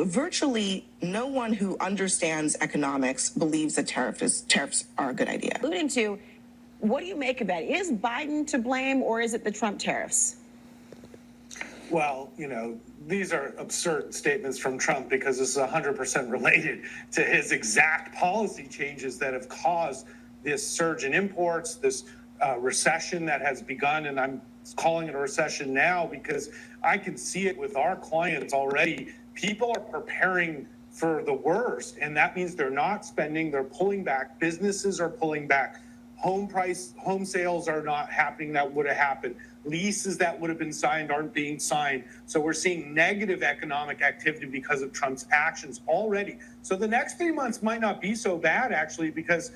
virtually no one who understands economics believes that tariffs are a good idea. Alluding to, what do you make of that? Is Biden to blame, or is it the Trump tariffs? Well, these are absurd statements from Trump because this is 100% related to his exact policy changes that have caused this surge in imports, this recession that has begun. And I'm calling it a recession now because I can see it with our clients already. People are preparing for the worst, and that means they're not spending, they're pulling back, businesses are pulling back. Home sales are not happening that would have happened. Leases that would have been signed aren't being signed. So we're seeing negative economic activity because of Trump's actions already. So the next 3 months might not be so bad, actually, because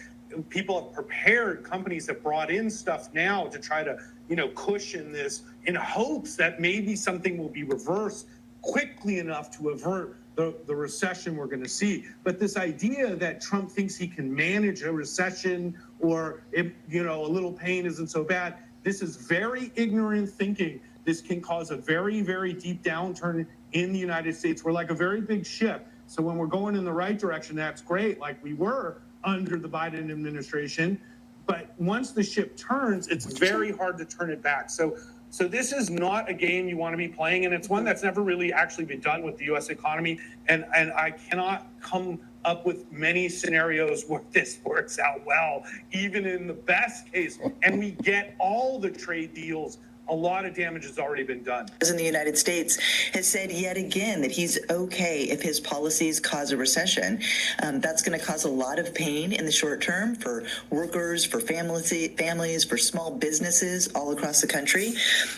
people have prepared, companies have brought in stuff now to try to, cushion this in hopes that maybe something will be reversed quickly enough to avert the recession we're going to see. But this idea that Trump thinks he can manage a recession or, a little pain isn't so bad, this is very ignorant thinking. This can cause a very, very deep downturn in the United States. We're like a very big ship. So when we're going in the right direction, that's great, like we were under the Biden administration. But once the ship turns, it's very hard to turn it back. So this is not a game you want to be playing, and it's one that's never really actually been done with the U.S. economy. And I cannot come up with many scenarios where this works out well, even in the best case. And we get all the trade deals. A lot of damage has already been done. In the United States has said yet again that he's okay if his policies cause a recession. That's going to cause a lot of pain in the short term for workers, for families, for small businesses all across the country.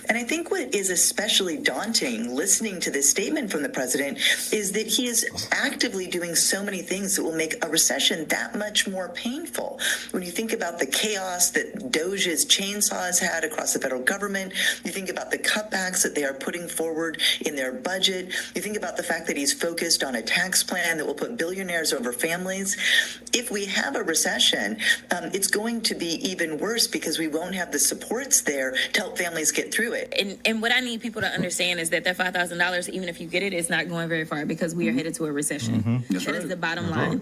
And I think what is especially daunting listening to this statement from the president is that he is actively doing so many things that will make a recession that much more painful. When you think about the chaos that DOJ's chainsaws had across the federal government, you think about the cutbacks that they are putting forward in their budget. You think about the fact that he's focused on a tax plan that will put billionaires over families. If we have a recession, it's going to be even worse because we won't have the supports there to help families get through it. And what I need people to understand is that $5,000, even if you get it, is not going very far because we are headed to a recession. That is the bottom line.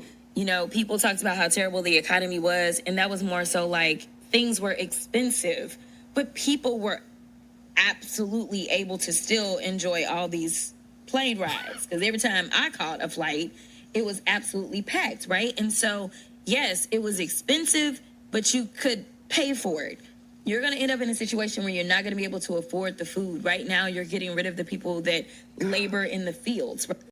People talked about how terrible the economy was, and that was more so like things were expensive, but people were absolutely able to still enjoy all these plane rides, because every time I caught a flight, it was absolutely packed, right? And so, yes, it was expensive, but you could pay for it. You're going to end up in a situation where you're not going to be able to afford the food. Right now, you're getting rid of the people that labor in the fields.